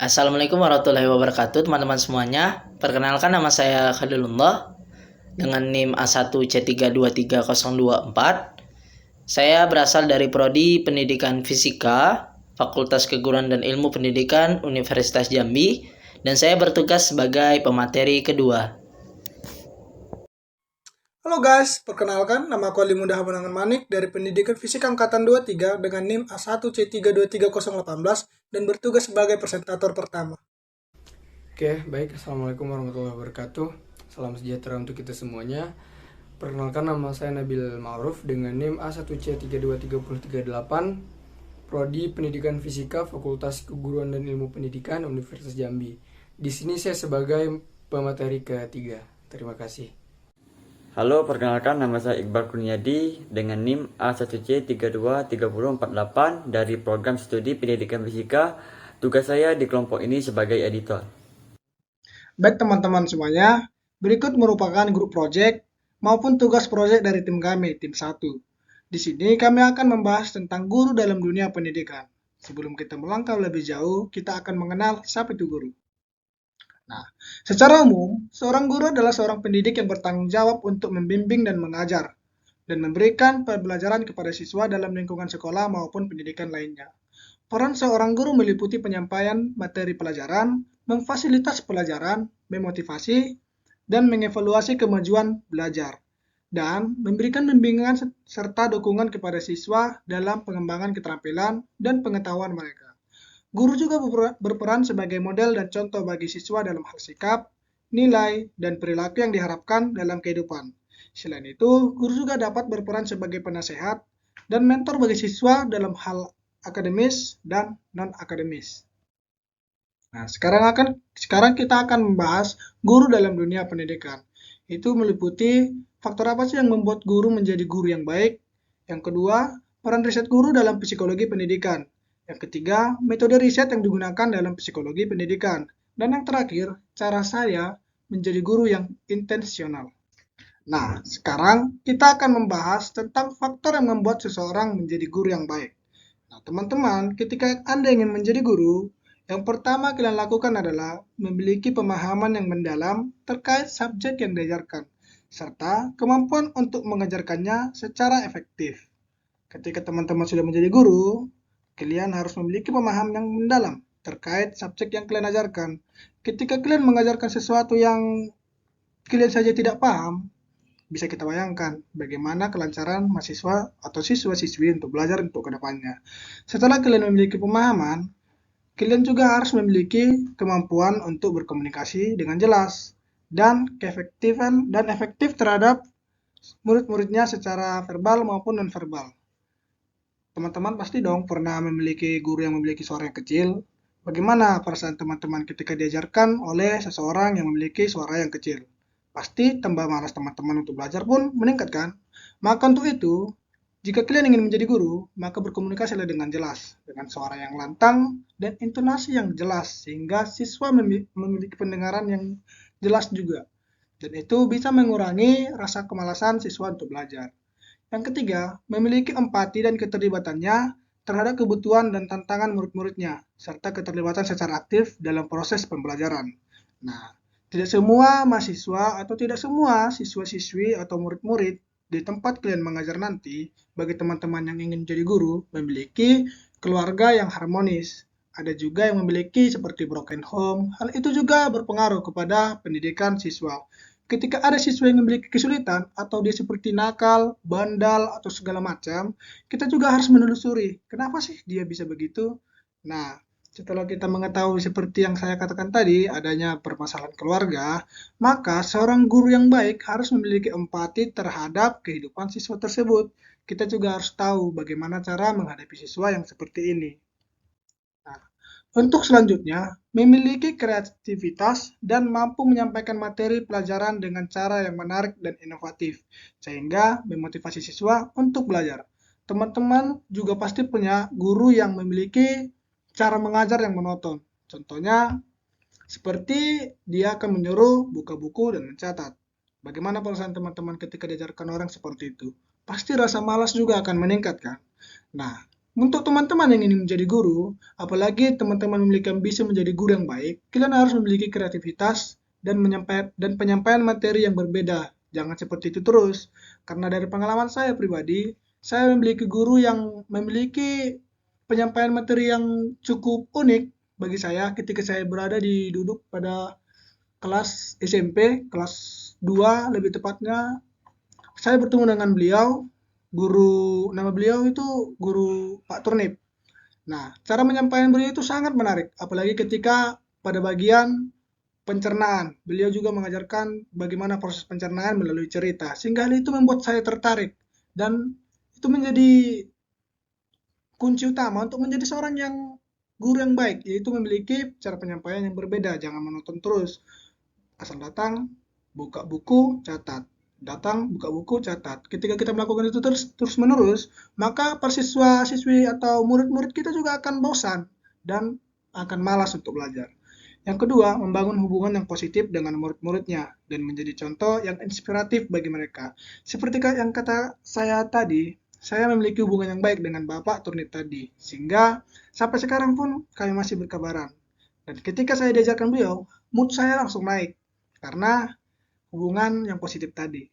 Assalamualaikum warahmatullahi wabarakatuh teman-teman semuanya. Perkenalkan nama saya Khalilullah dengan NIM A1C323024. Saya berasal dari Prodi Pendidikan Fisika, Fakultas Keguruan dan Ilmu Pendidikan Universitas Jambi, dan saya bertugas sebagai pemateri kedua. Halo guys, perkenalkan nama aku Ali Mudah Benangan Manik dari Pendidikan Fisika Angkatan 23 dengan NIM A1C323018 dan bertugas sebagai presentator pertama. Oke, baik. Assalamualaikum warahmatullahi wabarakatuh. Salam sejahtera untuk kita semuanya. Perkenalkan, nama saya Nabil Ma'ruf dengan NIM A1C32338, Prodi Pendidikan Fisika, Fakultas Keguruan dan Ilmu Pendidikan Universitas Jambi. Di sini saya sebagai pemateri ketiga. Terima kasih. Halo, perkenalkan nama saya Iqbal Kurniadi dengan NIM A1C323048 dari Program Studi Pendidikan Fisika. Tugas saya di kelompok ini sebagai editor. Baik teman-teman semuanya, berikut merupakan grup project maupun tugas project dari tim kami, tim 1. Di sini kami akan membahas tentang guru dalam dunia pendidikan. Sebelum kita melangkah lebih jauh, kita akan mengenal siapa itu guru. Nah, secara umum, seorang guru adalah seorang pendidik yang bertanggung jawab untuk membimbing dan mengajar, dan memberikan pembelajaran kepada siswa dalam lingkungan sekolah maupun pendidikan lainnya. Peran seorang guru meliputi penyampaian materi pelajaran, memfasilitas pelajaran, memotivasi, dan mengevaluasi kemajuan belajar, dan memberikan bimbingan serta dukungan kepada siswa dalam pengembangan keterampilan dan pengetahuan mereka. Guru juga berperan sebagai model dan contoh bagi siswa dalam hal sikap, nilai, dan perilaku yang diharapkan dalam kehidupan. Selain itu, guru juga dapat berperan sebagai penasehat dan mentor bagi siswa dalam hal akademis dan non-akademis. Nah, sekarang kita akan membahas guru dalam dunia pendidikan. Itu meliputi faktor apa sih yang membuat guru menjadi guru yang baik? Yang kedua, peran riset guru dalam psikologi pendidikan. Yang ketiga, metode riset yang digunakan dalam psikologi pendidikan. Dan yang terakhir, cara saya menjadi guru yang intensional. Nah, sekarang kita akan membahas tentang faktor yang membuat seseorang menjadi guru yang baik. Nah, teman-teman, ketika Anda ingin menjadi guru, yang pertama kalian lakukan adalah memiliki pemahaman yang mendalam terkait subjek yang diajarkan, serta kemampuan untuk mengajarkannya secara efektif. Ketika teman-teman sudah menjadi guru, kalian harus memiliki pemahaman yang mendalam terkait subjek yang kalian ajarkan. Ketika kalian mengajarkan sesuatu yang kalian saja tidak paham, bisa kita bayangkan bagaimana kelancaran mahasiswa atau siswa-siswi untuk belajar untuk kedepannya. Setelah kalian memiliki pemahaman, kalian juga harus memiliki kemampuan untuk berkomunikasi dengan jelas dan keefektifan dan efektif terhadap murid-muridnya secara verbal maupun non-verbal. Teman-teman pasti dong pernah memiliki guru yang memiliki suara yang kecil. Bagaimana perasaan teman-teman ketika diajarkan oleh seseorang yang memiliki suara yang kecil? Pasti tambah malas teman-teman untuk belajar pun meningkat kan? Maka untuk itu, jika kalian ingin menjadi guru, maka berkomunikasilah dengan jelas, dengan suara yang lantang dan intonasi yang jelas, sehingga siswa memiliki pendengaran yang jelas juga. Dan itu bisa mengurangi rasa kemalasan siswa untuk belajar. Yang ketiga, memiliki empati dan keterlibatannya terhadap kebutuhan dan tantangan murid-muridnya, serta keterlibatan secara aktif dalam proses pembelajaran. Nah, tidak semua mahasiswa atau tidak semua siswa-siswi atau murid-murid di tempat kalian mengajar nanti, bagi teman-teman yang ingin jadi guru, memiliki keluarga yang harmonis. Ada juga yang memiliki seperti broken home. Hal itu juga berpengaruh kepada pendidikan siswa. Ketika ada siswa yang memiliki kesulitan atau dia seperti nakal, bandal, atau segala macam, kita juga harus menelusuri kenapa sih dia bisa begitu. Nah, setelah kita mengetahui seperti yang saya katakan tadi, adanya permasalahan keluarga, maka seorang guru yang baik harus memiliki empati terhadap kehidupan siswa tersebut. Kita juga harus tahu bagaimana cara menghadapi siswa yang seperti ini. Nah, untuk selanjutnya, memiliki kreativitas dan mampu menyampaikan materi pelajaran dengan cara yang menarik dan inovatif, sehingga memotivasi siswa untuk belajar. Teman-teman juga pasti punya guru yang memiliki cara mengajar yang monoton. Contohnya, seperti dia akan menyuruh buka buku dan mencatat. Bagaimana perasaan teman-teman ketika diajarkan orang seperti itu? Pasti rasa malas juga akan meningkat kan? Nah, Untuk teman-teman yang ingin menjadi guru, apalagi teman-teman memiliki ambisi menjadi guru yang baik, kalian harus memiliki kreativitas dan penyampaian materi yang berbeda. Jangan seperti itu terus, karena dari pengalaman saya pribadi, saya memiliki guru yang memiliki penyampaian materi yang cukup unik bagi saya ketika saya berada di duduk pada kelas SMP, kelas 2 lebih tepatnya. Saya bertemu dengan beliau, nama beliau itu Guru Pak Turnip. Nah, cara menyampaikan beliau itu sangat menarik, apalagi ketika pada bagian pencernaan. Beliau juga mengajarkan bagaimana proses pencernaan melalui cerita, sehingga hal itu membuat saya tertarik dan itu menjadi kunci utama untuk menjadi seorang yang guru yang baik, yaitu memiliki cara penyampaian yang berbeda, jangan monoton terus. Asal datang, buka buku, catat. Datang, buka buku, catat. Ketika kita melakukan itu terus menerus, maka siswa-siswi atau murid-murid kita juga akan bosan dan akan malas untuk belajar. Yang kedua, membangun hubungan yang positif dengan murid-muridnya dan menjadi contoh yang inspiratif bagi mereka. Seperti yang kata saya tadi, saya memiliki hubungan yang baik dengan Bapak Turnip tadi, sehingga sampai sekarang pun kami masih berkabaran. Dan ketika saya diajarkan beliau, mood saya langsung naik karena hubungan yang positif tadi.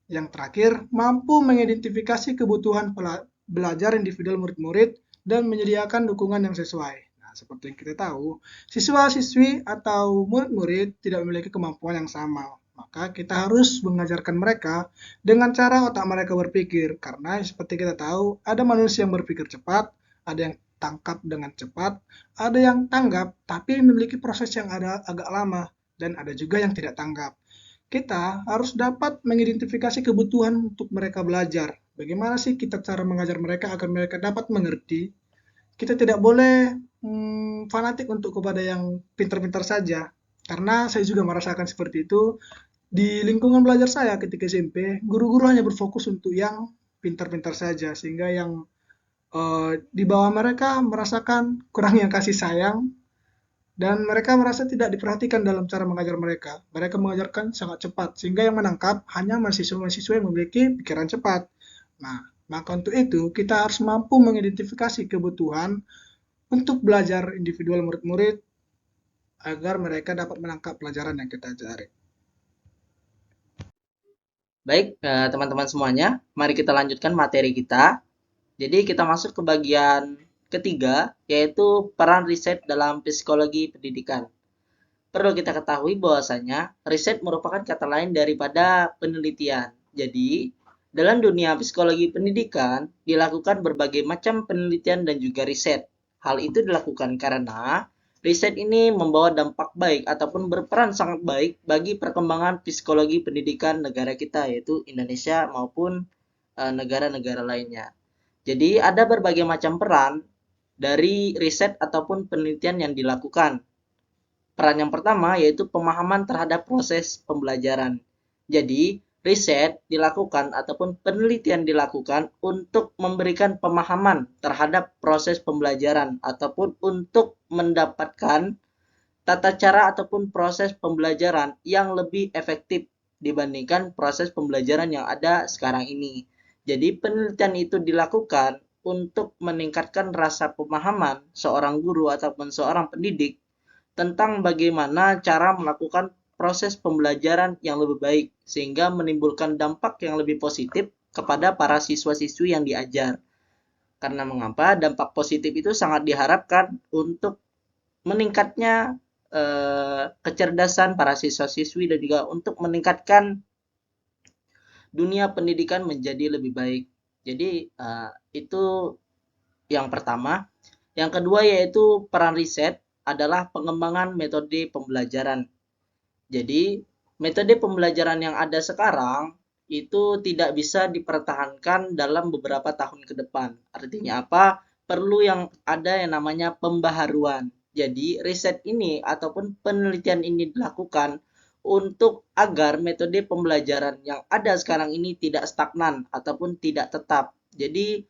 Yang terakhir, mampu mengidentifikasi kebutuhan belajar individual murid-murid dan menyediakan dukungan yang sesuai. Nah, seperti yang kita tahu, siswa-siswi atau murid-murid tidak memiliki kemampuan yang sama. Maka kita harus mengajarkan mereka dengan cara otak mereka berpikir. Karena seperti kita tahu, ada manusia yang berpikir cepat, ada yang tangkap dengan cepat, ada yang tanggap tapi memiliki proses yang agak lama, dan ada juga yang tidak tanggap. Kita harus dapat mengidentifikasi kebutuhan untuk mereka belajar. Bagaimana sih kita cara mengajar mereka agar mereka dapat mengerti? Kita tidak boleh fanatik untuk kepada yang pintar-pintar saja. Karena saya juga merasakan seperti itu. Di lingkungan belajar saya ketika SMP, guru-guru hanya berfokus untuk yang pintar-pintar saja. Sehingga yang di bawah mereka merasakan kurangnya kasih sayang dan mereka merasa tidak diperhatikan dalam cara mengajar mereka. Mereka mengajarkan sangat cepat, sehingga yang menangkap hanya mahasiswa-mahasiswa yang memiliki pikiran cepat. Nah, maka untuk itu kita harus mampu mengidentifikasi kebutuhan untuk belajar individual murid-murid agar mereka dapat menangkap pelajaran yang kita ajari. Baik, teman-teman semuanya, mari kita lanjutkan materi kita. Jadi kita masuk ke bagian ketiga, yaitu peran riset dalam psikologi pendidikan. Perlu kita ketahui bahwasanya riset merupakan kata lain daripada penelitian. Jadi, dalam dunia psikologi pendidikan dilakukan berbagai macam penelitian dan juga riset. Hal itu dilakukan karena riset ini membawa dampak baik ataupun berperan sangat baik bagi perkembangan psikologi pendidikan negara kita, yaitu Indonesia maupun negara-negara lainnya. Jadi ada berbagai macam peran dari riset ataupun penelitian yang dilakukan. Peran yang pertama yaitu pemahaman terhadap proses pembelajaran. Jadi, riset dilakukan ataupun penelitian dilakukan untuk memberikan pemahaman terhadap proses pembelajaran ataupun untuk mendapatkan tata cara ataupun proses pembelajaran yang lebih efektif dibandingkan proses pembelajaran yang ada sekarang ini. Jadi penelitian itu dilakukan untuk meningkatkan rasa pemahaman seorang guru ataupun seorang pendidik tentang bagaimana cara melakukan proses pembelajaran yang lebih baik sehingga menimbulkan dampak yang lebih positif kepada para siswa-siswi yang diajar. Karena mengapa? Dampak positif itu sangat diharapkan untuk meningkatnya kecerdasan para siswa-siswi dan juga untuk meningkatkan dunia pendidikan menjadi lebih baik. Jadi itu yang pertama. Yang kedua yaitu peran riset adalah pengembangan metode pembelajaran. Jadi metode pembelajaran yang ada sekarang itu tidak bisa dipertahankan dalam beberapa tahun ke depan. Artinya apa? Perlu yang ada yang namanya pembaharuan. Jadi riset ini ataupun penelitian ini dilakukan untuk agar metode pembelajaran yang ada sekarang ini tidak stagnan ataupun tidak tetap. Jadi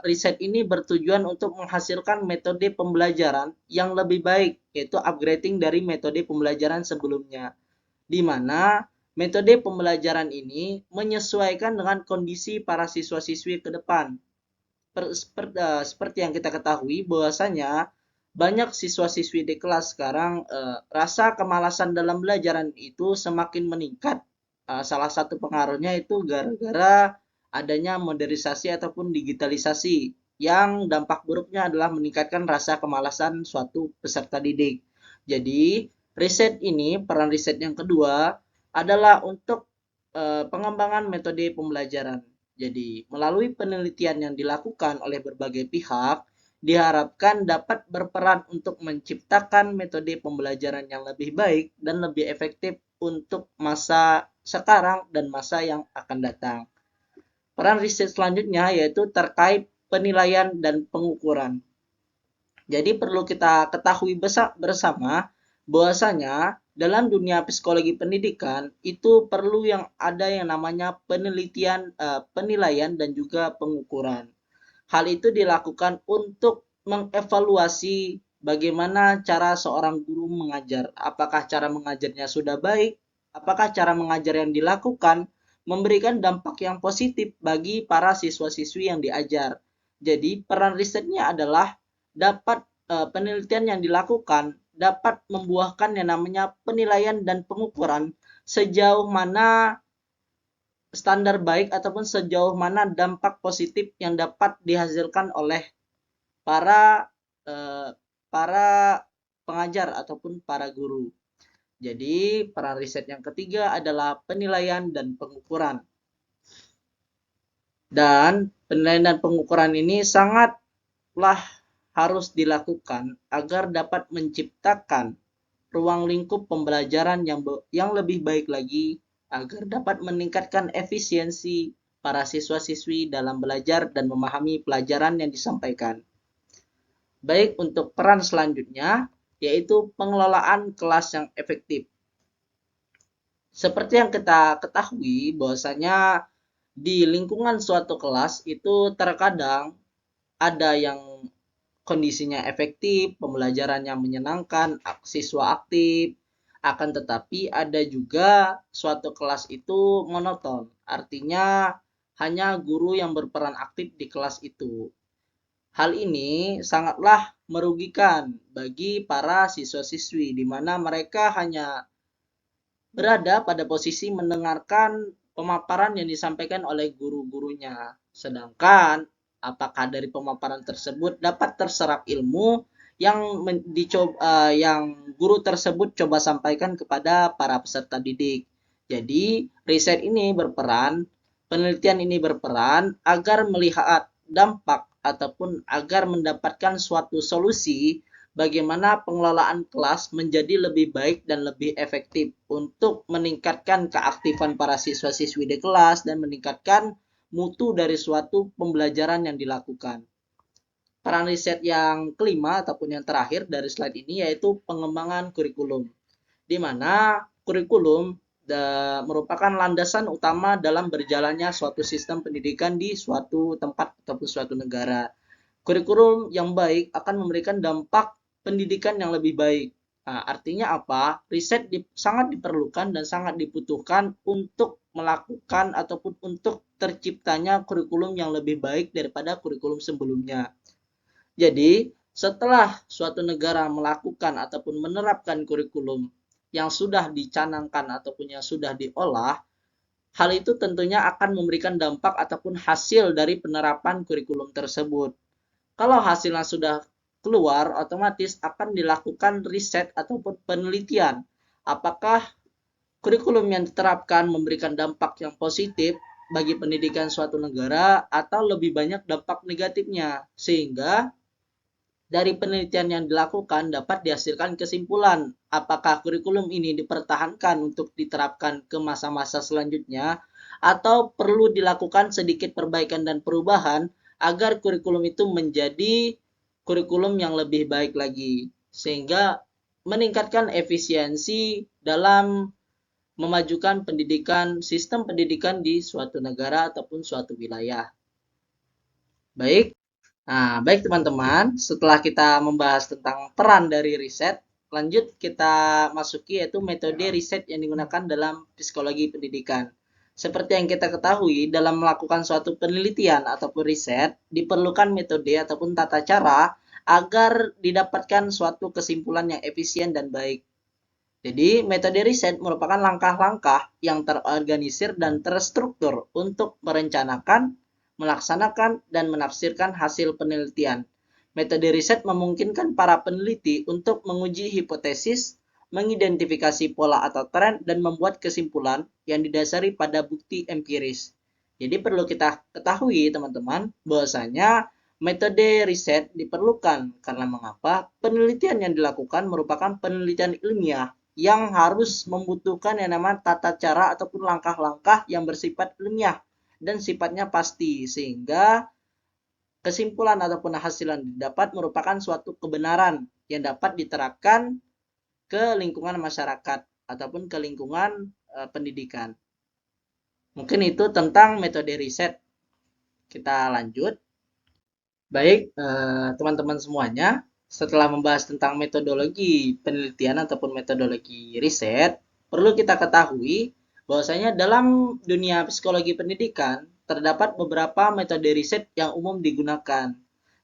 riset ini bertujuan untuk menghasilkan metode pembelajaran yang lebih baik, yaitu upgrading dari metode pembelajaran sebelumnya, di mana metode pembelajaran ini menyesuaikan dengan kondisi para siswa-siswi ke depan. seperti yang kita ketahui bahwasanya banyak siswa-siswi di kelas sekarang rasa kemalasan dalam belajaran itu semakin meningkat. Salah satu pengaruhnya itu gara-gara adanya modernisasi ataupun digitalisasi yang dampak buruknya adalah meningkatkan rasa kemalasan suatu peserta didik. Jadi, peran riset yang kedua adalah untuk pengembangan metode pembelajaran. Jadi, melalui penelitian yang dilakukan oleh berbagai pihak, diharapkan dapat berperan untuk menciptakan metode pembelajaran yang lebih baik dan lebih efektif untuk masa sekarang dan masa yang akan datang. Peran riset selanjutnya yaitu terkait penilaian dan pengukuran. Jadi perlu kita ketahui bersama bahwasanya dalam dunia psikologi pendidikan itu perlu yang ada yang namanya penilaian dan juga pengukuran. Hal itu dilakukan untuk mengevaluasi bagaimana cara seorang guru mengajar. Apakah cara mengajarnya sudah baik? Apakah cara mengajar yang dilakukan memberikan dampak yang positif bagi para siswa-siswi yang diajar. Jadi peran risetnya adalah penelitian yang dilakukan dapat membuahkan yang namanya penilaian dan pengukuran sejauh mana standar baik ataupun sejauh mana dampak positif yang dapat dihasilkan oleh para pengajar ataupun para guru. Jadi peran riset yang ketiga adalah penilaian dan pengukuran. Dan penilaian dan pengukuran ini sangatlah harus dilakukan agar dapat menciptakan ruang lingkup pembelajaran yang lebih baik lagi agar dapat meningkatkan efisiensi para siswa-siswi dalam belajar dan memahami pelajaran yang disampaikan. Baik, untuk peran selanjutnya yaitu pengelolaan kelas yang efektif. Seperti yang kita ketahui bahwasanya di lingkungan suatu kelas itu terkadang ada yang kondisinya efektif, pembelajarannya menyenangkan, siswa aktif, akan tetapi ada juga suatu kelas itu monoton, artinya hanya guru yang berperan aktif di kelas itu. Hal ini sangatlah merugikan bagi para siswa-siswi di mana mereka hanya berada pada posisi mendengarkan pemaparan yang disampaikan oleh guru-gurunya. Sedangkan apakah dari pemaparan tersebut dapat terserap ilmu yang guru tersebut coba sampaikan kepada para peserta didik. Jadi, penelitian ini berperan agar melihat dampak ataupun agar mendapatkan suatu solusi bagaimana pengelolaan kelas menjadi lebih baik dan lebih efektif untuk meningkatkan keaktifan para siswa-siswi di kelas dan meningkatkan mutu dari suatu pembelajaran yang dilakukan. Peran riset yang kelima ataupun yang terakhir dari slide ini yaitu pengembangan kurikulum, di mana kurikulum merupakan landasan utama dalam berjalannya suatu sistem pendidikan di suatu tempat ataupun suatu negara. Kurikulum yang baik akan memberikan dampak pendidikan yang lebih baik. Nah, artinya apa? Riset sangat diperlukan dan sangat dibutuhkan untuk melakukan ataupun untuk terciptanya kurikulum yang lebih baik daripada kurikulum sebelumnya. Jadi, setelah suatu negara melakukan ataupun menerapkan kurikulum yang sudah dicanangkan ataupun yang sudah diolah, hal itu tentunya akan memberikan dampak ataupun hasil dari penerapan kurikulum tersebut. Kalau hasilnya sudah keluar, otomatis akan dilakukan riset ataupun penelitian. Apakah kurikulum yang diterapkan memberikan dampak yang positif bagi pendidikan suatu negara atau lebih banyak dampak negatifnya, sehingga dari penelitian yang dilakukan dapat dihasilkan kesimpulan apakah kurikulum ini dipertahankan untuk diterapkan ke masa-masa selanjutnya atau perlu dilakukan sedikit perbaikan dan perubahan agar kurikulum itu menjadi kurikulum yang lebih baik lagi sehingga meningkatkan efisiensi dalam memajukan sistem pendidikan di suatu negara ataupun suatu wilayah. Baik teman-teman, setelah kita membahas tentang peran dari riset, lanjut kita masuki yaitu metode riset yang digunakan dalam psikologi pendidikan. Seperti yang kita ketahui, dalam melakukan suatu penelitian ataupun riset, diperlukan metode ataupun tata cara agar didapatkan suatu kesimpulan yang efisien dan baik. Jadi, metode riset merupakan langkah-langkah yang terorganisir dan terstruktur untuk merencanakan, melaksanakan, dan menafsirkan hasil penelitian. Metode riset memungkinkan para peneliti untuk menguji hipotesis, mengidentifikasi pola atau tren, dan membuat kesimpulan yang didasari pada bukti empiris. Jadi perlu kita ketahui teman-teman bahwasanya metode riset diperlukan karena mengapa penelitian yang dilakukan merupakan penelitian ilmiah yang harus membutuhkan yang namanya tata cara ataupun langkah-langkah yang bersifat ilmiah dan sifatnya pasti sehingga kesimpulan ataupun hasil yang didapat merupakan suatu kebenaran yang dapat diterapkan ke lingkungan masyarakat ataupun ke lingkungan pendidikan. Mungkin itu tentang metode riset. Kita lanjut. Baik, teman-teman semuanya, setelah membahas tentang metodologi penelitian ataupun metodologi riset, perlu kita ketahui bahwasanya dalam dunia psikologi pendidikan terdapat beberapa metode riset yang umum digunakan.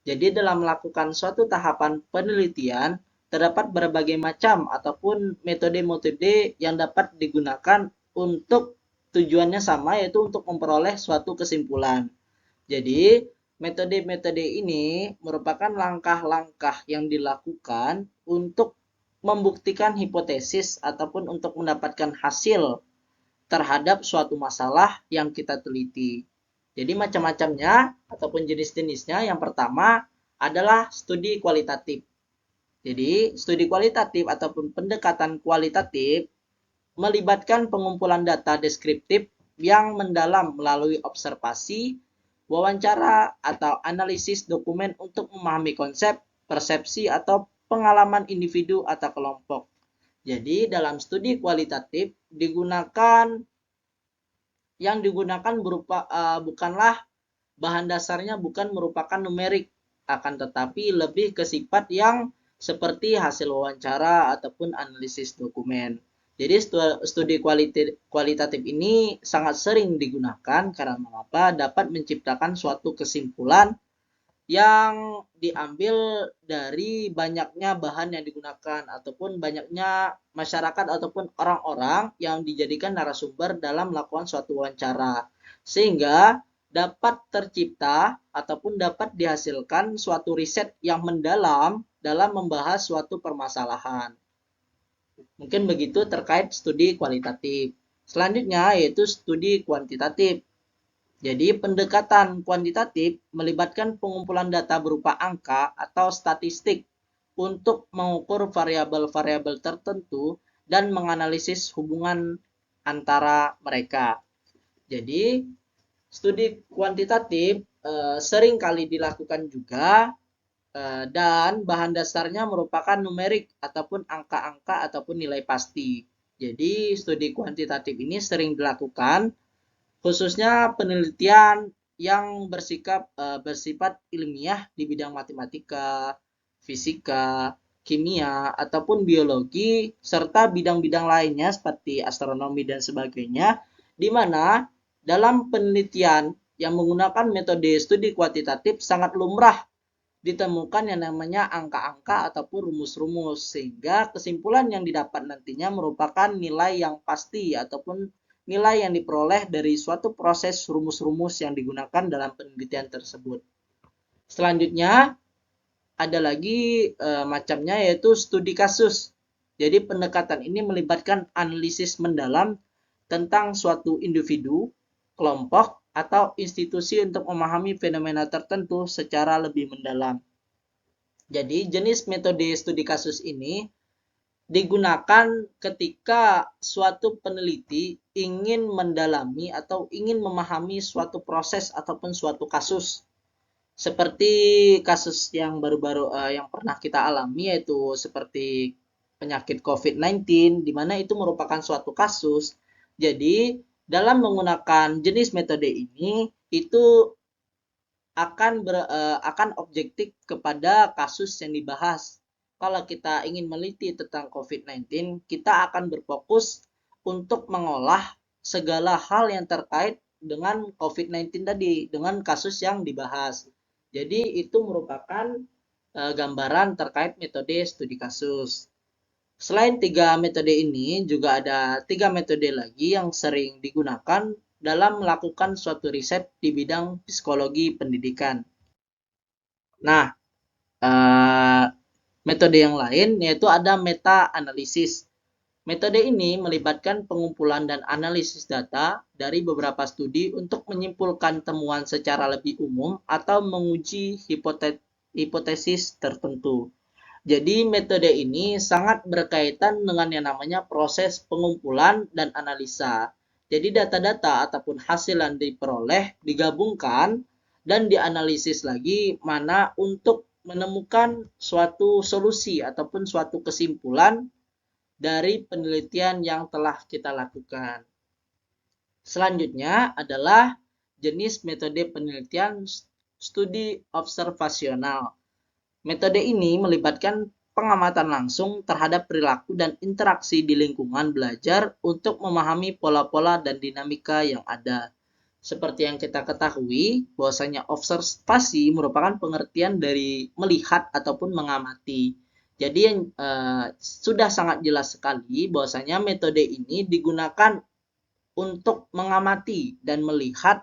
Jadi dalam melakukan suatu tahapan penelitian, terdapat berbagai macam ataupun metode-metode yang dapat digunakan untuk tujuannya sama, yaitu untuk memperoleh suatu kesimpulan. Jadi, metode-metode ini merupakan langkah-langkah yang dilakukan untuk membuktikan hipotesis ataupun untuk mendapatkan hasil terhadap suatu masalah yang kita teliti. Jadi macam-macamnya ataupun jenis-jenisnya yang pertama adalah studi kualitatif. Jadi, studi kualitatif ataupun pendekatan kualitatif melibatkan pengumpulan data deskriptif yang mendalam melalui observasi, wawancara, atau analisis dokumen untuk memahami konsep, persepsi, atau pengalaman individu atau kelompok. Jadi, dalam studi kualitatif yang digunakan berupa bukanlah bahan dasarnya bukan merupakan numerik, akan tetapi lebih ke sifat yang seperti hasil wawancara ataupun analisis dokumen. Jadi studi kualitatif ini sangat sering digunakan karena mengapa dapat menciptakan suatu kesimpulan yang diambil dari banyaknya bahan yang digunakan ataupun banyaknya masyarakat ataupun orang-orang yang dijadikan narasumber dalam melakukan suatu wawancara. Sehingga dapat tercipta ataupun dapat dihasilkan suatu riset yang mendalam dalam membahas suatu permasalahan. Mungkin begitu terkait studi kualitatif. Selanjutnya yaitu studi kuantitatif. Jadi pendekatan kuantitatif melibatkan pengumpulan data berupa angka atau statistik untuk mengukur variabel-variabel tertentu dan menganalisis hubungan antara mereka. Jadi studi kuantitatif sering kali dilakukan juga dan bahan dasarnya merupakan numerik ataupun angka-angka ataupun nilai pasti. Jadi studi kuantitatif ini sering dilakukan khususnya penelitian yang bersifat ilmiah di bidang matematika, fisika, kimia, ataupun biologi, serta bidang-bidang lainnya seperti astronomi dan sebagainya, di mana dalam penelitian yang menggunakan metode studi kuantitatif sangat lumrah ditemukan yang namanya angka-angka ataupun rumus-rumus, sehingga kesimpulan yang didapat nantinya merupakan nilai yang pasti ataupun nilai yang diperoleh dari suatu proses rumus-rumus yang digunakan dalam penelitian tersebut. Selanjutnya, ada lagi macamnya yaitu studi kasus. Jadi pendekatan ini melibatkan analisis mendalam tentang suatu individu, kelompok, atau institusi untuk memahami fenomena tertentu secara lebih mendalam. Jadi jenis metode studi kasus ini digunakan ketika suatu peneliti ingin mendalami atau ingin memahami suatu proses ataupun suatu kasus. Seperti kasus yang baru-baru yang pernah kita alami yaitu seperti penyakit COVID-19 di mana itu merupakan suatu kasus. Jadi dalam menggunakan jenis metode ini itu akan objektif kepada kasus yang dibahas. Kalau kita ingin meneliti tentang COVID-19, kita akan berfokus untuk mengolah segala hal yang terkait dengan COVID-19 tadi, dengan kasus yang dibahas. Jadi itu merupakan gambaran terkait metode studi kasus. Selain 3 metode ini, juga ada 3 metode lagi yang sering digunakan dalam melakukan suatu riset di bidang psikologi pendidikan. Nah, metode yang lain yaitu ada meta-analisis. Metode ini melibatkan pengumpulan dan analisis data dari beberapa studi untuk menyimpulkan temuan secara lebih umum atau menguji hipotesis tertentu. Jadi metode ini sangat berkaitan dengan yang namanya proses pengumpulan dan analisa. Jadi data-data ataupun hasil yang diperoleh digabungkan dan dianalisis lagi mana untuk menemukan suatu solusi ataupun suatu kesimpulan dari penelitian yang telah kita lakukan. Selanjutnya adalah jenis metode penelitian studi observasional. Metode ini melibatkan pengamatan langsung terhadap perilaku dan interaksi di lingkungan belajar untuk memahami pola-pola dan dinamika yang ada. Seperti yang kita ketahui, bahwasanya observasi merupakan pengertian dari melihat ataupun mengamati. Jadi yang sudah sangat jelas sekali bahwasanya metode ini digunakan untuk mengamati dan melihat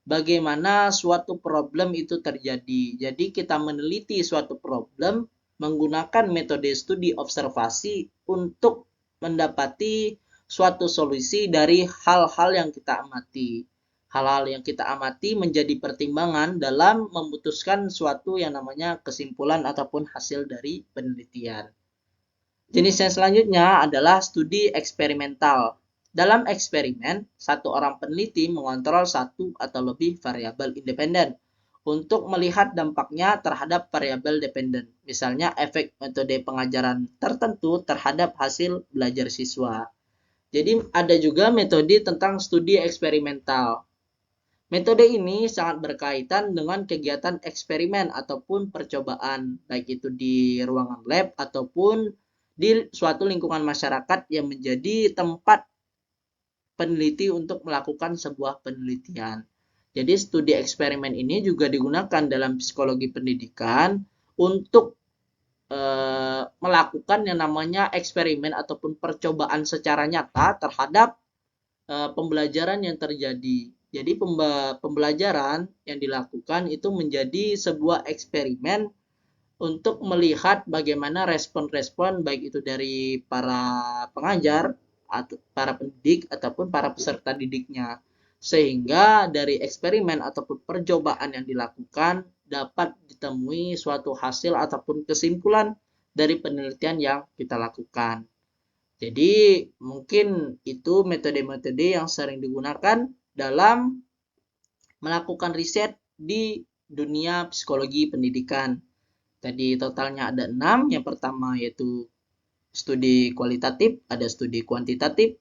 bagaimana suatu problem itu terjadi. Jadi kita meneliti suatu problem menggunakan metode studi observasi untuk mendapati suatu solusi dari hal-hal yang kita amati. Hal-hal yang kita amati menjadi pertimbangan dalam memutuskan suatu yang namanya kesimpulan ataupun hasil dari penelitian. Jenis yang selanjutnya adalah studi eksperimental. Dalam eksperimen, satu orang peneliti mengontrol satu atau lebih variabel independen untuk melihat dampaknya terhadap variabel dependen, misalnya efek metode pengajaran tertentu terhadap hasil belajar siswa. Jadi ada juga metode tentang studi eksperimental. Metode ini sangat berkaitan dengan kegiatan eksperimen ataupun percobaan, baik itu di ruangan lab ataupun di suatu lingkungan masyarakat yang menjadi tempat peneliti untuk melakukan sebuah penelitian. Jadi studi eksperimen ini juga digunakan dalam psikologi pendidikan untuk melakukan yang namanya eksperimen ataupun percobaan secara nyata terhadap pembelajaran yang terjadi. Jadi pembelajaran yang dilakukan itu menjadi sebuah eksperimen untuk melihat bagaimana respon-respon baik itu dari para pengajar, atau para pendidik ataupun para peserta didiknya, sehingga dari eksperimen ataupun percobaan yang dilakukan dapat ditemui suatu hasil ataupun kesimpulan dari penelitian yang kita lakukan. Jadi mungkin itu metode-metode yang sering digunakan dalam melakukan riset di dunia psikologi pendidikan. Tadi totalnya ada 6. Yang pertama yaitu studi kualitatif, ada studi kuantitatif,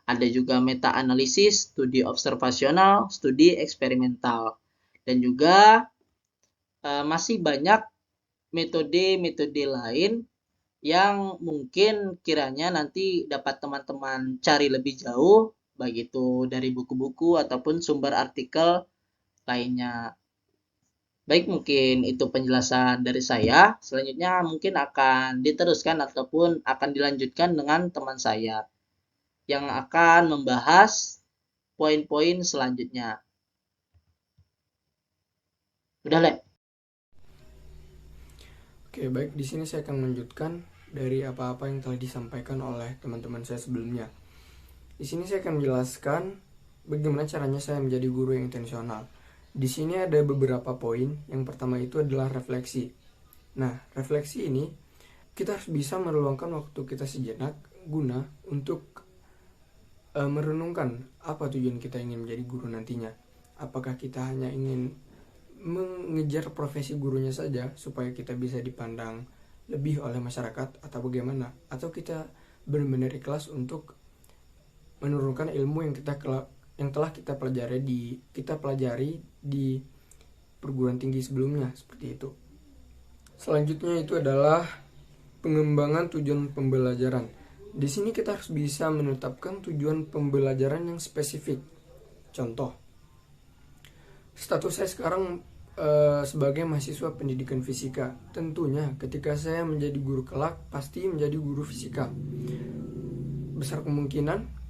ada juga meta-analisis, studi observasional, studi eksperimental. Dan juga masih banyak metode-metode lain yang mungkin kiranya nanti dapat teman-teman cari lebih jauh, baik itu dari buku-buku ataupun sumber artikel lainnya. Baik, mungkin itu penjelasan dari saya. Selanjutnya mungkin akan diteruskan ataupun akan dilanjutkan dengan teman saya yang akan membahas poin-poin selanjutnya. Udah, Le? Oke, baik. Di sini saya akan melanjutkan dari apa-apa yang telah disampaikan oleh teman-teman saya sebelumnya. Di sini saya akan menjelaskan bagaimana caranya saya menjadi guru yang intensional. Di sini ada beberapa poin. Yang pertama itu adalah refleksi. Nah, refleksi ini kita harus bisa meluangkan waktu kita sejenak guna untuk merenungkan apa tujuan kita ingin menjadi guru nantinya. Apakah kita hanya ingin mengejar profesi gurunya saja supaya kita bisa dipandang lebih oleh masyarakat atau bagaimana? Atau kita benar-benar ikhlas untuk menurunkan ilmu yang telah kita pelajari di perguruan tinggi sebelumnya, seperti itu. Selanjutnya itu adalah pengembangan tujuan pembelajaran. Di sini kita harus bisa menetapkan tujuan pembelajaran yang spesifik. Contoh, status saya sekarang sebagai mahasiswa pendidikan fisika. Tentunya ketika saya menjadi guru kelak, pasti menjadi guru fisika. Besar kemungkinan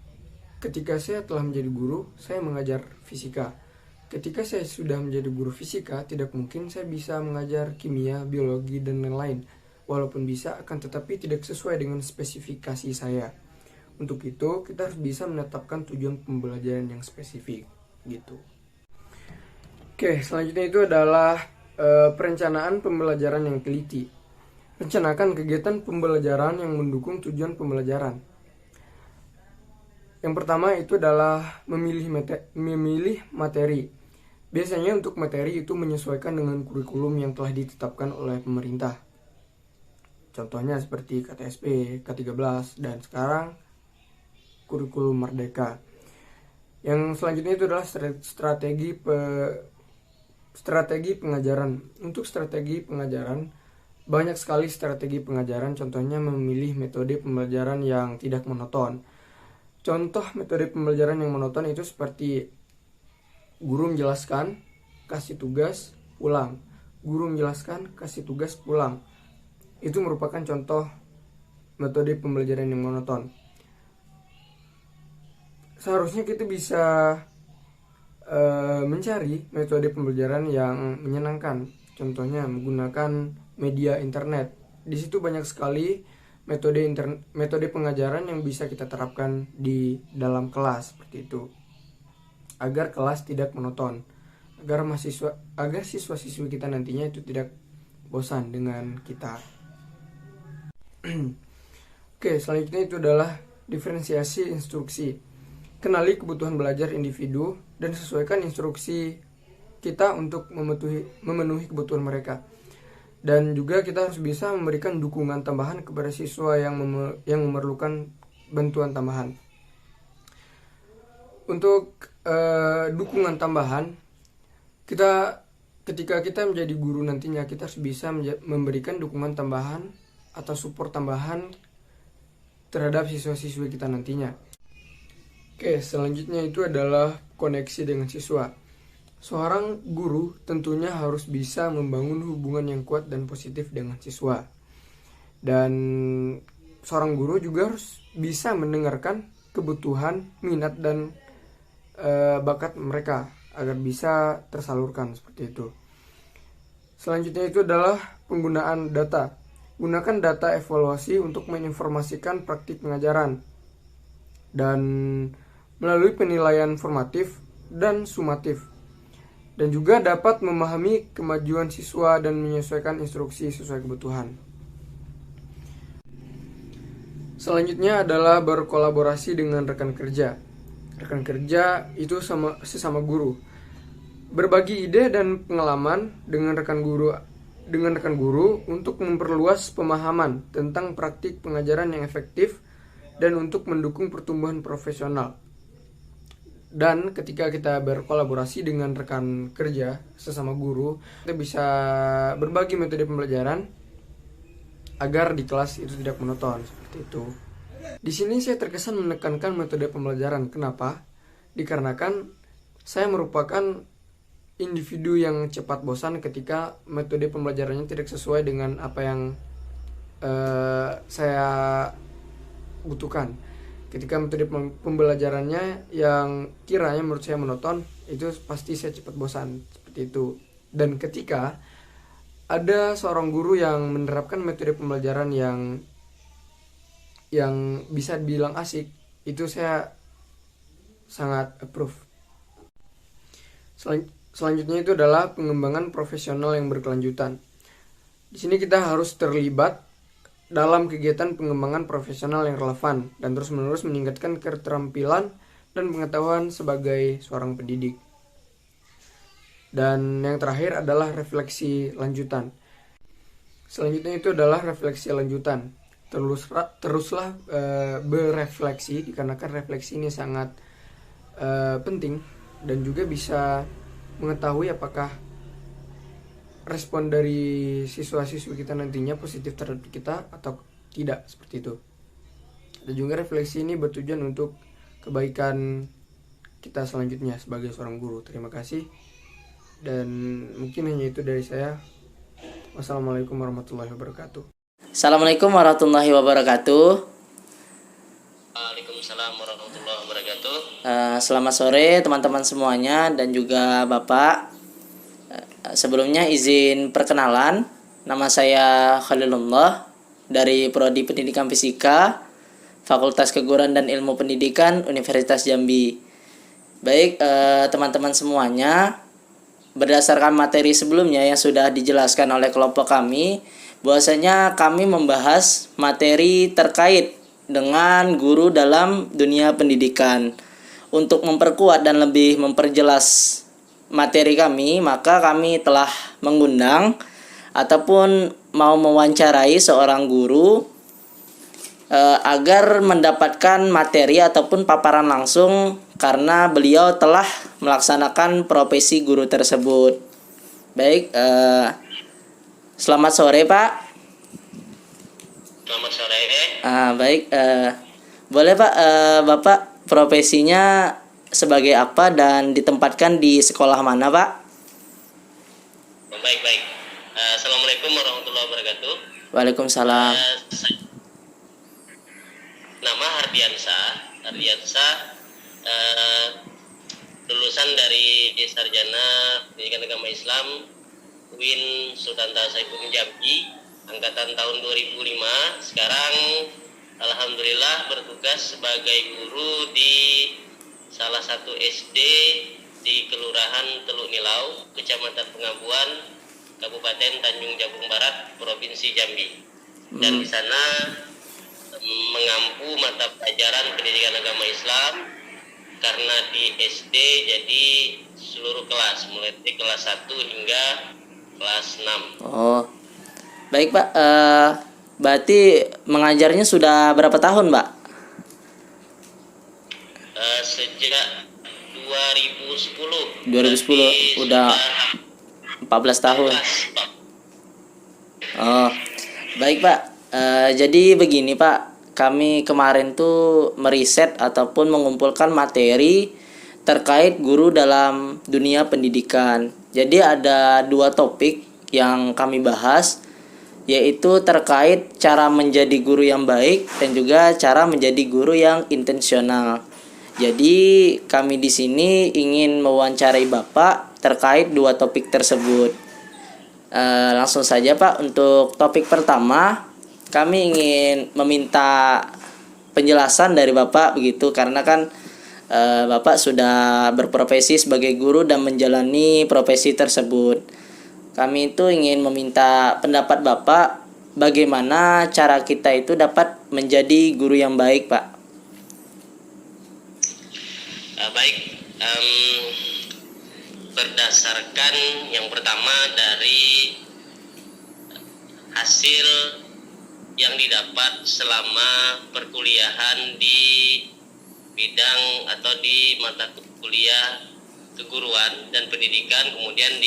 ketika saya telah menjadi guru, saya mengajar fisika. Ketika saya sudah menjadi guru fisika, tidak mungkin saya bisa mengajar kimia, biologi, dan lain-lain. Walaupun bisa, akan tetapi tidak sesuai dengan spesifikasi saya. Untuk itu, kita harus bisa menetapkan tujuan pembelajaran yang spesifik, gitu. Oke, selanjutnya itu adalah perencanaan pembelajaran yang teliti. Rencanakan kegiatan pembelajaran yang mendukung tujuan pembelajaran. Yang pertama itu adalah memilih materi. Biasanya untuk materi itu menyesuaikan dengan kurikulum yang telah ditetapkan oleh pemerintah. Contohnya seperti KTSP, K13, dan sekarang kurikulum Merdeka. Yang selanjutnya itu adalah strategi pengajaran. Untuk strategi pengajaran, banyak sekali strategi pengajaran, contohnya memilih metode pembelajaran yang tidak monoton. Contoh metode pembelajaran yang monoton itu seperti guru menjelaskan, kasih tugas, pulang. Guru menjelaskan, kasih tugas, pulang. Itu merupakan contoh metode pembelajaran yang monoton. Seharusnya kita bisa mencari metode pembelajaran yang menyenangkan. Contohnya menggunakan media internet. Di situ banyak sekali metode pengajaran yang bisa kita terapkan di dalam kelas seperti itu. Agar kelas tidak monoton, agar siswa-siswi kita nantinya itu tidak bosan dengan kita. Oke, selanjutnya itu adalah diferensiasi instruksi. Kenali kebutuhan belajar individu dan sesuaikan instruksi kita untuk memenuhi kebutuhan mereka. Dan juga kita harus bisa memberikan dukungan tambahan kepada siswa yang memerlukan bantuan tambahan. Untuk dukungan tambahan, ketika kita menjadi guru nantinya, kita harus bisa memberikan dukungan tambahan atau support tambahan terhadap siswa-siswi kita nantinya. Oke, selanjutnya itu adalah koneksi dengan siswa. Seorang guru tentunya harus bisa membangun hubungan yang kuat dan positif dengan siswa. Dan seorang guru juga harus bisa mendengarkan kebutuhan, minat, dan bakat mereka agar bisa tersalurkan seperti itu. Selanjutnya itu adalah penggunaan data. Gunakan data evaluasi untuk menginformasikan praktik pengajaran dan melalui penilaian formatif dan sumatif, dan juga dapat memahami kemajuan siswa dan menyesuaikan instruksi sesuai kebutuhan. Selanjutnya adalah berkolaborasi dengan rekan kerja. Rekan kerja itu sesama guru. Berbagi ide dan pengalaman dengan rekan guru untuk memperluas pemahaman tentang praktik pengajaran yang efektif dan untuk mendukung pertumbuhan profesional. Dan ketika kita berkolaborasi dengan rekan kerja sesama guru, kita bisa berbagi metode pembelajaran agar di kelas itu tidak monoton seperti itu. Di sini saya terkesan menekankan metode pembelajaran. Kenapa? Dikarenakan saya merupakan individu yang cepat bosan ketika metode pembelajarannya tidak sesuai dengan apa yang saya butuhkan. Ketika metode pembelajarannya yang kiranya menurut saya monoton, itu pasti saya cepat bosan seperti itu. Dan ketika ada seorang guru yang menerapkan metode pembelajaran yang bisa dibilang asik, itu saya sangat approve. Selanjutnya itu adalah pengembangan profesional yang berkelanjutan. Di sini kita harus terlibat dalam kegiatan pengembangan profesional yang relevan dan terus-menerus meningkatkan keterampilan dan pengetahuan sebagai seorang pendidik. Dan yang terakhir adalah refleksi lanjutan. Selanjutnya itu adalah refleksi lanjutan. Teruslah berefleksi, dikarenakan refleksi ini sangat penting dan juga bisa mengetahui apakah respon dari siswa-siswi kita nantinya positif terhadap kita atau tidak, seperti itu. Dan juga refleksi ini bertujuan untuk kebaikan kita selanjutnya sebagai seorang guru. Terima kasih. Dan mungkin hanya itu dari saya. Wassalamualaikum warahmatullahi wabarakatuh. Assalamualaikum warahmatullahi wabarakatuh. Waalaikumsalam warahmatullahi wabarakatuh. Selamat sore teman-teman semuanya dan juga Bapak. Sebelumnya izin perkenalan. Nama saya Khalilullah dari Prodi Pendidikan Fisika, Fakultas Keguruan dan Ilmu Pendidikan Universitas Jambi. Baik, teman-teman semuanya, berdasarkan materi sebelumnya yang sudah dijelaskan oleh kelompok kami, bahwasanya kami membahas materi terkait dengan guru dalam dunia pendidikan. Untuk memperkuat dan lebih memperjelas materi kami, maka kami telah mengundang ataupun mau mewawancarai seorang guru agar mendapatkan materi ataupun paparan langsung karena beliau telah melaksanakan profesi guru tersebut. Baik, selamat sore Pak. Selamat sore. Baik, boleh Pak, Bapak profesinya sebagai apa dan ditempatkan di sekolah mana Pak? Baik. Assalamualaikum warahmatullahi wabarakatuh. Waalaikumsalam. Nama Ardiansa, lulusan dari Sarjana Pendidikan Agama Islam UIN Sultan Saifuddin Jambi, angkatan tahun 2005. Sekarang alhamdulillah bertugas sebagai guru di salah satu SD di Kelurahan Teluk Nilau, Kecamatan Pengabuan, Kabupaten Tanjung Jabung Barat, Provinsi Jambi. Dan di sana mengampu mata pelajaran pendidikan agama Islam karena di SD jadi seluruh kelas, mulai dari kelas 1 hingga kelas 6. Oh, baik Pak. Berarti mengajarnya sudah berapa tahun Pak? Sejak 2010. 2010, udah 14 tahun. Oh, baik Pak. Jadi begini Pak, kami kemarin tuh meriset ataupun mengumpulkan materi terkait guru dalam dunia pendidikan. Jadi ada 2 topik yang kami bahas, yaitu terkait cara menjadi guru yang baik dan juga cara menjadi guru yang intensional. Jadi kami di sini ingin mewawancarai Bapak terkait 2 topik tersebut. Langsung saja Pak, untuk topik pertama kami ingin meminta penjelasan dari Bapak begitu, karena kan Bapak sudah berprofesi sebagai guru dan menjalani profesi tersebut. Kami itu ingin meminta pendapat Bapak bagaimana cara kita itu dapat menjadi guru yang baik Pak. Baik, berdasarkan yang pertama dari hasil yang didapat selama perkuliahan di bidang atau di mata kuliah keguruan dan pendidikan, kemudian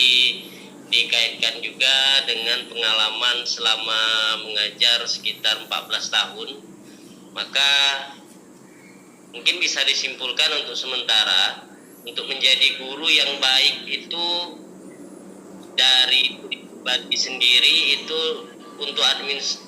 dikaitkan juga dengan pengalaman selama mengajar sekitar 14 tahun, maka mungkin bisa disimpulkan untuk sementara, untuk menjadi guru yang baik itu dari pribadi sendiri itu untuk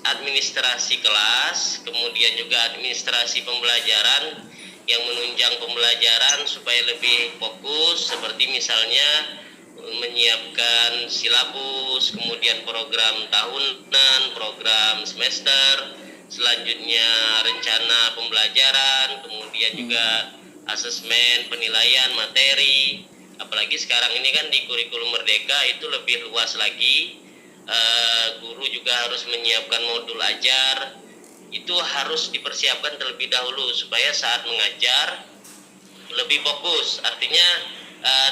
administrasi kelas, kemudian juga administrasi pembelajaran yang menunjang pembelajaran supaya lebih fokus, seperti misalnya menyiapkan silabus, kemudian program tahunan, program semester, selanjutnya rencana pembelajaran, kemudian juga asesmen, penilaian materi. Apalagi sekarang ini kan di kurikulum Merdeka itu lebih luas lagi. Guru juga harus menyiapkan modul ajar. Itu harus dipersiapkan terlebih dahulu supaya saat mengajar lebih fokus. Artinya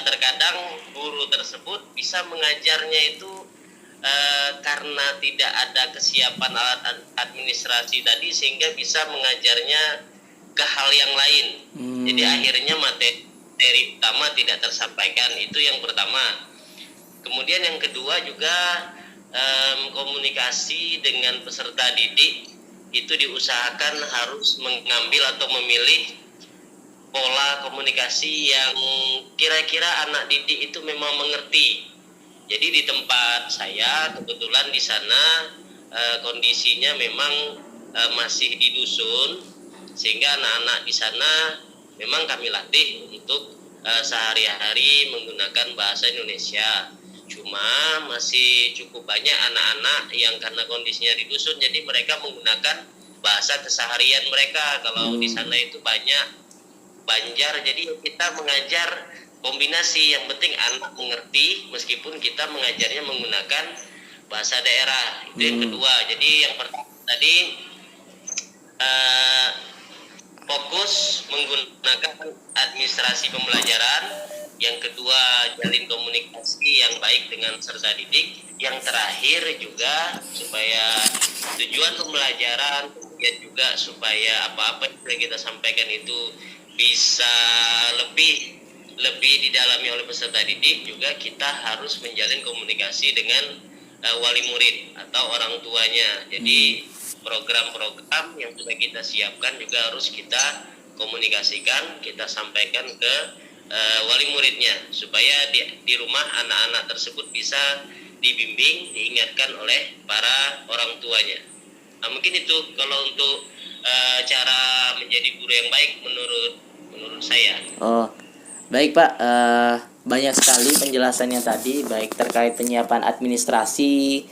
terkadang guru tersebut bisa mengajarnya itu karena tidak ada kesiapan alat administrasi tadi, sehingga bisa mengajarnya ke hal yang lain. Jadi akhirnya materi utama tidak tersampaikan. Itu yang pertama. Kemudian yang kedua juga komunikasi dengan peserta didik itu diusahakan harus mengambil atau memilih pola komunikasi yang kira-kira anak didik itu memang mengerti. Jadi di tempat saya kebetulan di sana kondisinya memang masih di dusun, sehingga anak-anak di sana memang kami latih untuk sehari-hari menggunakan bahasa Indonesia. Cuma masih cukup banyak anak-anak yang karena kondisinya di dusun, jadi mereka menggunakan bahasa keseharian mereka. Kalau di sana itu banyak Banjar, jadi kita mengajar kombinasi, yang penting anak mengerti meskipun kita mengajarnya menggunakan bahasa daerah. Itu yang kedua. Jadi yang pertama tadi fokus menggunakan administrasi pembelajaran, yang kedua jalin komunikasi yang baik dengan peserta didik, yang terakhir juga supaya tujuan pembelajaran, kemudian juga supaya apa-apa yang kita sampaikan itu bisa lebih didalami oleh peserta didik, juga kita harus menjalin komunikasi dengan wali murid atau orang tuanya. Jadi program-program yang sudah kita siapkan juga harus kita komunikasikan, kita sampaikan ke wali muridnya, supaya di rumah anak-anak tersebut bisa dibimbing, diingatkan oleh para orang tuanya. Nah, mungkin itu kalau untuk cara menjadi guru yang baik menurut saya. Oh, baik Pak. Banyak sekali penjelasannya tadi, baik terkait penyiapan administrasi,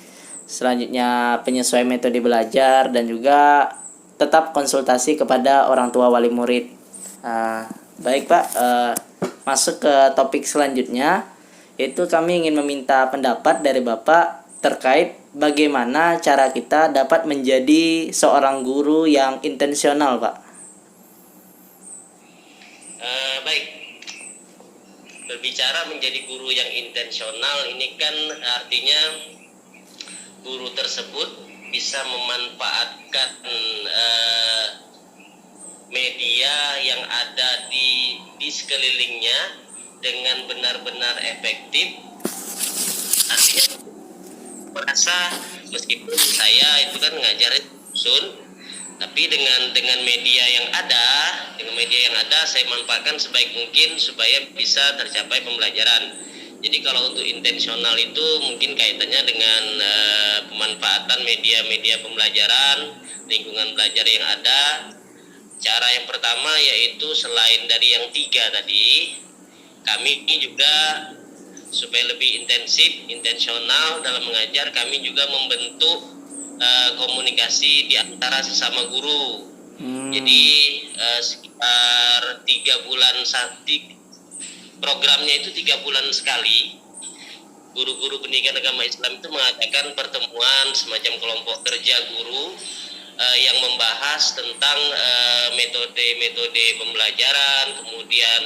selanjutnya penyesuaian metode belajar, dan juga tetap konsultasi kepada orang tua wali murid. Baik Pak, masuk ke topik selanjutnya, yaitu kami ingin meminta pendapat dari Bapak terkait bagaimana cara kita dapat menjadi seorang guru yang intensional, Pak. Baik, berbicara menjadi guru yang intensional ini kan artinya guru tersebut bisa memanfaatkan media yang ada di sekelilingnya dengan benar-benar efektif. Artinya merasa meskipun saya itu kan ngajarin dusun, tapi dengan media yang ada saya manfaatkan sebaik mungkin supaya bisa tercapai pembelajaran. Jadi kalau untuk intensional itu mungkin kaitannya dengan pemanfaatan media-media pembelajaran, lingkungan belajar yang ada. Cara yang pertama yaitu selain dari yang 3 tadi, kami juga supaya lebih intensional dalam mengajar, kami juga membentuk komunikasi di antara sesama guru. Jadi sekitar 3 bulan programnya itu 3 bulan sekali. Guru-guru pendidikan agama Islam itu mengadakan pertemuan semacam kelompok kerja guru yang membahas tentang metode-metode pembelajaran, kemudian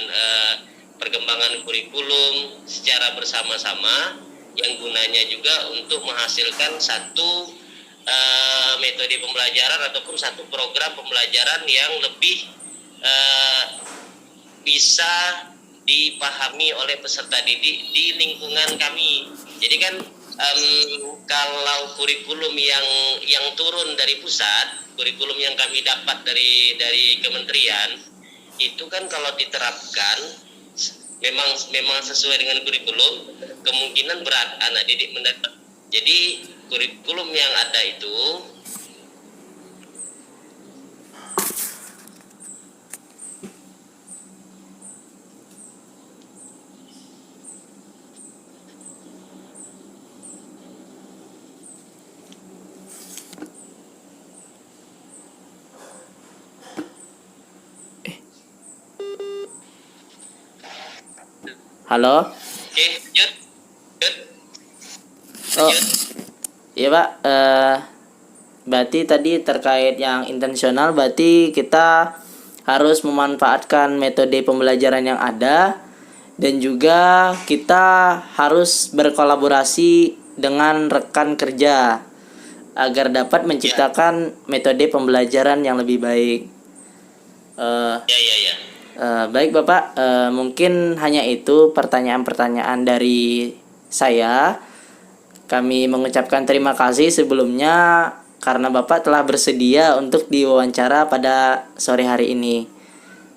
perkembangan kurikulum secara bersama-sama, yang gunanya juga untuk menghasilkan satu metode pembelajaran ataupun satu program pembelajaran yang lebih bisa dipahami oleh peserta didik di lingkungan kami. Jadi kan kalau kurikulum yang turun dari pusat, kurikulum yang kami dapat dari kementerian itu kan kalau diterapkan memang sesuai dengan kurikulum, kemungkinan berat anak didik mendapat. Jadi kurikulum yang ada itu Halo? oke, lanjut. Oh, iya Pak. Berarti tadi terkait yang intensional, berarti kita harus memanfaatkan metode pembelajaran yang ada, dan juga kita harus berkolaborasi dengan rekan kerja agar dapat menciptakan metode pembelajaran yang lebih baik. Ya. Baik Bapak, mungkin hanya itu pertanyaan-pertanyaan dari saya. Kami mengucapkan terima kasih sebelumnya karena Bapak telah bersedia untuk diwawancara pada sore hari ini.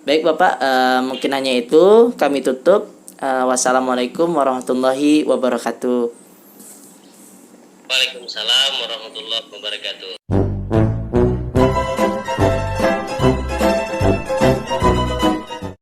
Baik Bapak, mungkin hanya itu, kami tutup. Wassalamualaikum warahmatullahi wabarakatuh. Waalaikumsalam warahmatullahi wabarakatuh.